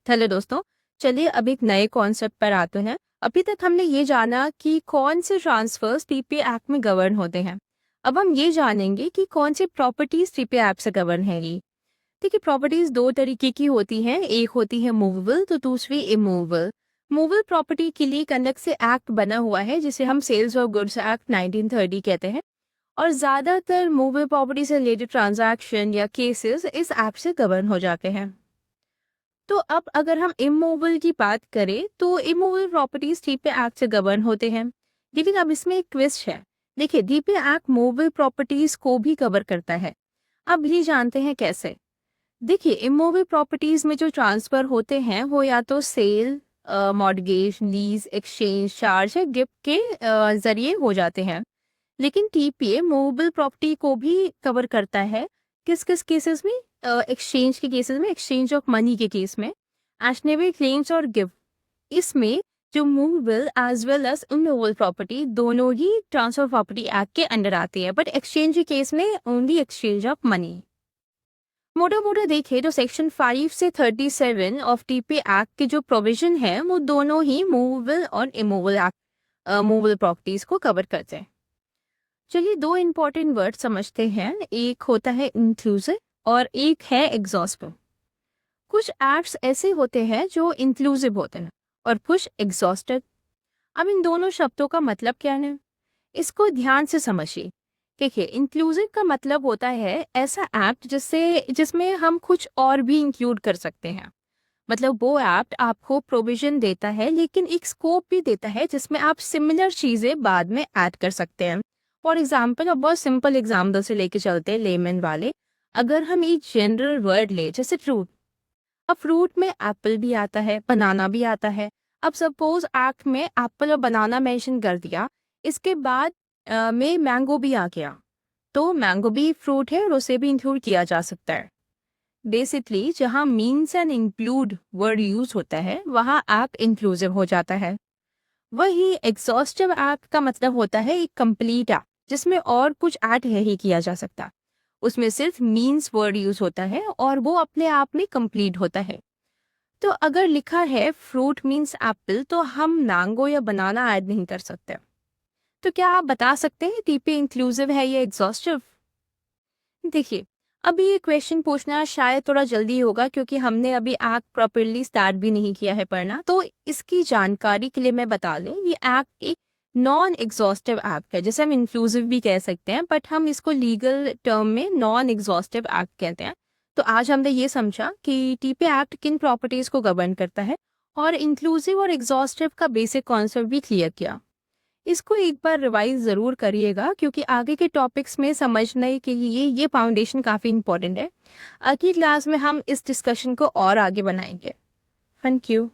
Hello दोस्तों। चलिए अब एक नए कॉन्सेप्ट पर आते हैं। अभी तक हमने ये जाना कि कौन से ट्रांसफर्स टीपीए एक्ट में गवर्न होते हैं। अब हम ये जानेंगे कि कौन सी प्रॉपर्टीज टीपीए एक्ट से गवर्न हैगी। देखिए, प्रॉपर्टीज दो तरीके की होती हैं, एक होती है मूवेबल तो दूसरी इमूवेबल। मूवेबल प्रॉपर्टी के लिए एक अलग से एक्ट बना हुआ है जिसे हम सेल्स ऑफ गुड्स एक्ट 1930 कहते हैं, और ज्यादातर मूवेबल प्रॉपर्टी से रिलेटेड ट्रांजैक्शन या केसेस इस एक्ट से गवर्न हो जाते हैं। तो अब अगर हम इमूवेबल की बात करें तो इमूवेबल प्रॉपर्टीज डीपीए एक्ट से गवर्न होते हैं, लेकिन अब इसमें एक ट्विस्ट है। देखिए, डीपीए एक्ट मूवेबल प्रॉपर्टीज को भी कवर करता है। अब ये जानते हैं कैसे। देखिए, इमूवेबल प्रॉपर्टीज में जो ट्रांसफर होते हैं वो या तो sale, mortgage, lease, exchange, charge या गिफ्ट के जरिए हो जाते हैं। लेकिन टीपीए मूवेबल प्रॉपर्टी को भी कवर करता है। किस किस केसेस में? एक्सचेंज के केसेस में, एक्सचेंज ऑफ मनी के केस में, एशनेबल क्लेम्स और गिफ्ट। इसमें जो movable as well as immovable property दोनों ही ट्रांसफर प्रॉपर्टी एक्ट के अंडर आती है, बट एक्सचेंज के केस में ओनली एक्सचेंज ऑफ मनी। मोटा मोटा देखें तो सेक्शन 5 से 37 ऑफ टीपीए एक्ट के जो प्रोविजन है वो दोनों ही मूवेबल और इमूवेबल एक्ट मूवेबल प्रॉपर्टीज को कवर करते हैं। चलिए दो इंपॉर्टेंट वर्ड समझते हैं, एक होता है इंक्लूसिव और एक है एग्जॉस्टिव। कुछ एक्ट्स ऐसे होते हैं जो इंक्लूसिव होते हैं और कुछ एग्जॉस्टिव। अब इन दोनों शब्दों का मतलब क्या है, इसको ध्यान से समझिए। देखिए, इंक्लूसिव का मतलब होता है ऐसा एक्ट जिसमें हम कुछ और भी इंक्लूड कर सकते हैं। मतलब वो एक्ट आपको प्रोविजन देता है लेकिन एक स्कोप भी देता है जिसमें आप सिमिलर चीजें बाद में ऐड कर सकते हैं। फॉर एग्जाम्पल, अब बहुत सिंपल एग्जाम्पल से लेके चलते हैं, लेमन वाले। अगर हम एक जनरल वर्ड ले जैसे फ्रूट, अब फ्रूट में एप्पल भी आता है, बनाना भी आता है। अब सपोज एक्ट में एप्पल और बनाना मेंशन कर दिया, इसके बाद में मैंगो भी आ गया, तो मैंगो भी फ्रूट है और उसे भी इंक्लूड किया जा सकता है। बेसिकली जहाँ means and include word use होता है वहाँ एक्ट इंक्लूसिव हो जाता है। वही एग्जॉस्टिव एक्ट का मतलब होता है एक कंप्लीट एक्ट जिसमें और कुछ ऐड नहीं किया जा सकता। उसमें सिर्फ मीन्स वर्ड यूज होता है और वो अपने आप में कंप्लीट होता है। तो अगर लिखा है फ्रूट मीन्स एप्पल तो हम मैंगो या बनाना ऐड नहीं कर सकते। तो क्या आप बता सकते हैं टीपीए इंक्लूसिव है या एग्जॉस्टिव? देखिए, अभी ये क्वेश्चन पूछना शायद थोड़ा जल्दी होगा क्योंकि हमने अभी एक्ट प्रॉपरली स्टार्ट भी नहीं किया है पढ़ना। तो इसकी जानकारी के लिए मैं बता दूं, ये एक्ट एक नॉन एग्जॉस्टिव एक्ट है, जैसे हम इंक्लूसिव भी कह सकते हैं, बट हम इसको लीगल टर्म में नॉन एग्जॉस्टिव एक्ट कहते हैं। तो आज हमने ये समझा कि टीपीए एक्ट किन प्रॉपर्टीज को गवर्न करता है और इंक्लूसिव और एग्जॉस्टिव का बेसिक कॉन्सेप्ट भी क्लियर किया। इसको एक बार रिवाइज ज़रूर करिएगा क्योंकि आगे के टॉपिक्स में समझने के लिए ये फाउंडेशन काफ़ी इंपॉर्टेंट है। अगली क्लास में हम इस डिस्कशन को और आगे बनाएंगे। Thank you.